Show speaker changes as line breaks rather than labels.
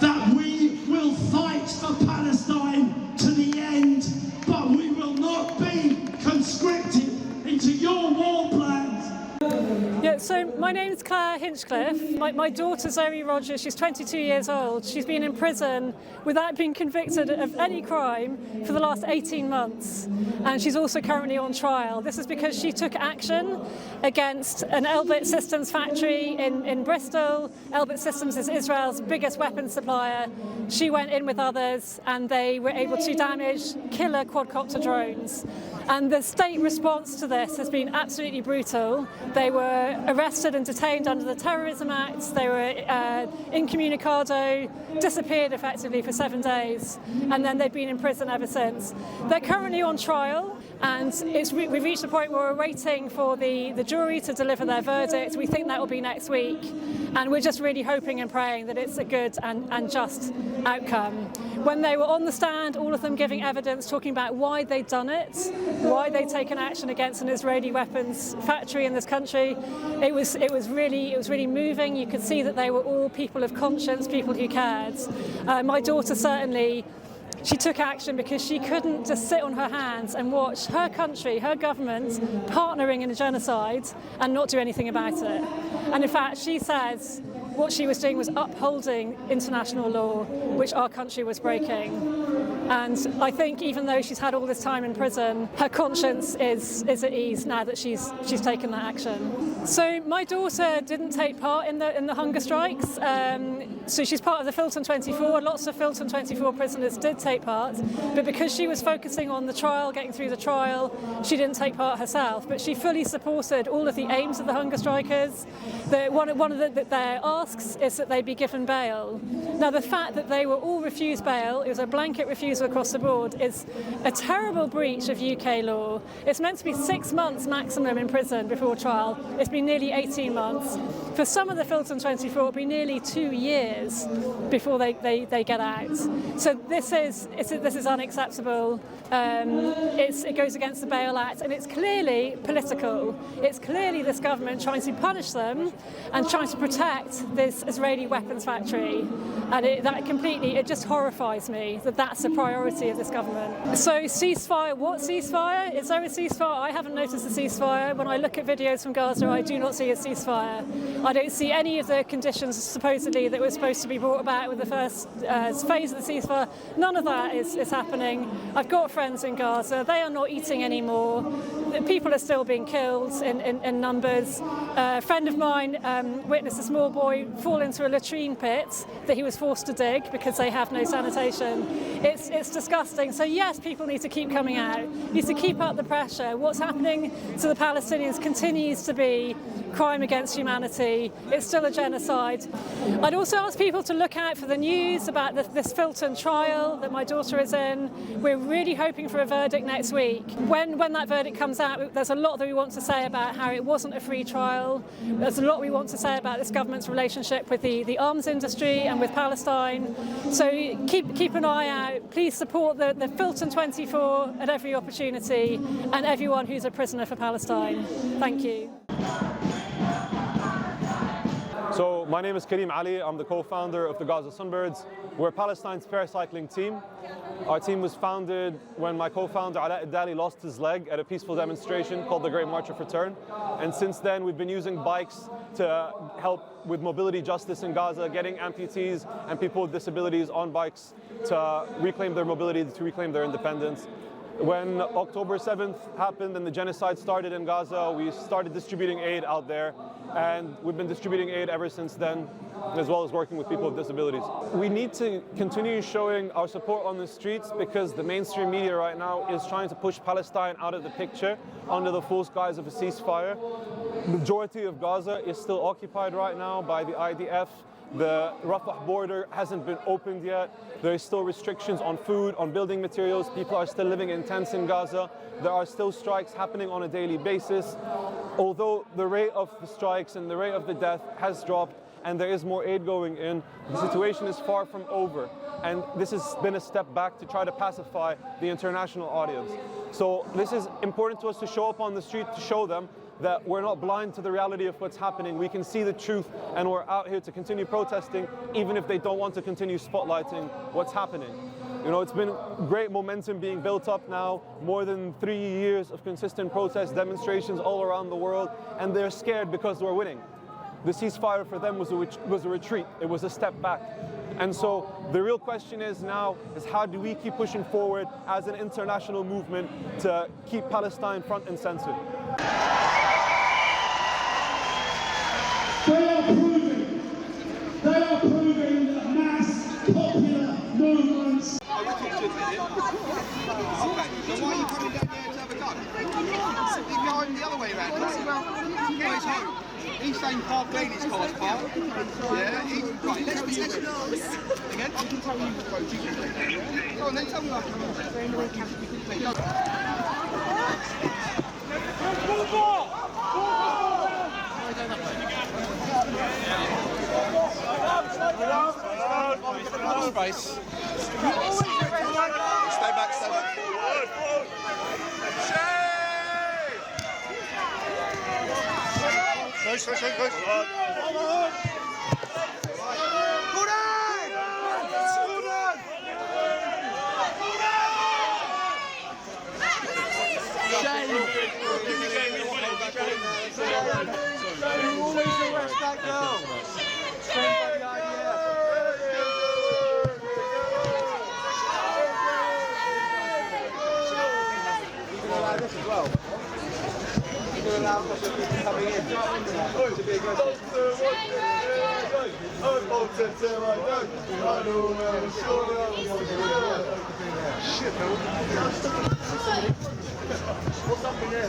That we will fight for Palestine to the end, but we will not be conscripted into your war plans.
Yeah, so my name's Claire Hinchcliffe. My daughter Zoe Rogers, she's 22 years old. She's been in prison without being convicted of any crime for the last 18 months. And she's also currently on trial. This is because she took action against an Elbit Systems factory in Bristol. Elbit Systems is Israel's biggest weapons supplier. She went in with others and they were able to damage killer quadcopter drones. And the state response to this has been absolutely brutal. They were arrested and detained under the Terrorism Act. They were incommunicado, disappeared effectively for 7 days, and then they've been in prison ever since. They're currently on trial, and we've reached the point where we're waiting for the jury to deliver their verdict. We think that will be next week, and we're just really hoping and praying that it's a good and just outcome. When they were on the stand, all of them giving evidence, talking about why they'd done it, why they'd taken action against an Israeli weapons factory in this country. It was really moving. You could see that they were all people of conscience, people who cared. My daughter certainly, she took action because she couldn't just sit on her hands and watch her country, her government, partnering in a genocide and not do anything about it. And in fact, she says what she was doing was upholding international law, which our country was breaking. And I think even though she's had all this time in prison, her conscience is at ease now that she's taken that action. So my daughter didn't take part in the hunger strikes. So she's part of the Filton 24. Lots of Filton 24 prisoners did take part, but because she was focusing on the trial, getting through the trial, she didn't take part herself. But she fully supported all of the aims of the hunger strikers. One of their asks is that they be given bail. Now, the fact that they were all refused bail, it was a blanket refusal across the board, is a terrible breach of UK law. It's meant to be 6 months maximum in prison before trial. It's been nearly 18 months. For some of the Filton 24, it'll be nearly 2 years before they get out. So this is unacceptable. It goes against the Bail Act, and it's clearly political. It's clearly this government trying to punish them and trying to protect this Israeli weapons factory. And it just horrifies me that that's a priority of this government. So ceasefire, what ceasefire? Is there a ceasefire? I haven't noticed a ceasefire. When I look at videos from Gaza, I do not see a ceasefire. I don't see any of the conditions supposedly that were supposed to be brought about with the first phase of the ceasefire. None of that is happening. I've got friends in Gaza. They are not eating anymore. People are still being killed in numbers. A friend of mine witnessed a small boy fall into a latrine pit that he was forced to dig because they have no sanitation. It's disgusting. So yes, people need to keep coming out, need to keep up the pressure. What's happening to the Palestinians continues to be crime against humanity. It's still a genocide. I'd also ask people to look out for the news about this Filton trial that my daughter is in. We're really hoping for a verdict next week. When that verdict comes out, there's a lot that we want to say about how it wasn't a free trial. There's a lot we want to say about this government's relationship with the arms industry and with Palestine. So keep an eye out. Please support the Filton 24 at every opportunity and everyone who's a prisoner for Palestine. Thank you.
So my name is Kareem Ali. I'm the co-founder of the Gaza Sunbirds. We're Palestine's paracycling team. Our team was founded when my co-founder Alaa Dali lost his leg at a peaceful demonstration called the Great March of Return. And since then we've been using bikes to help with mobility justice in Gaza, getting amputees and people with disabilities on bikes to reclaim their mobility, to reclaim their independence. When October 7th happened and the genocide started in Gaza, we started distributing aid out there, and we've been distributing aid ever since then, as well as working with people with disabilities. We need to continue showing our support on the streets because the mainstream media right now is trying to push Palestine out of the picture under the false guise of a ceasefire. The majority of Gaza is still occupied right now by the IDF. The Rafah border hasn't been opened yet. There are still restrictions on food, on building materials. People are still living in tents in Gaza. There are still strikes happening on a daily basis. Although the rate of the strikes and the rate of the death has dropped and there is more aid going in, the situation is far from over. And this has been a step back to try to pacify the international audience. So this is important to us to show up on the street to show them that we're not blind to the reality of what's happening. We can see the truth, and we're out here to continue protesting, even if they don't want to continue spotlighting what's happening. You know, it's been great momentum being built up now, more than 3 years of consistent protest demonstrations all around the world, and they're scared because we're winning. The ceasefire for them was a retreat. It was a step back. And so the real question is now is how do we keep pushing forward as an international movement to keep Palestine front and center?
They are proving that mass popular movements.
Okay, so why are you coming down there to have a go? You can go home the other way around. Where's home? He's saying Park Lane is cars park. Yeah, right, let's again. I can tell you what road you can take. Go on then, tell me what space. Stay back, stay back. Nice, nice, nice. You always arrest that girl. Stand by the idea. This as well. You can allow people coming in to be aggressive. Shit, what's up in there?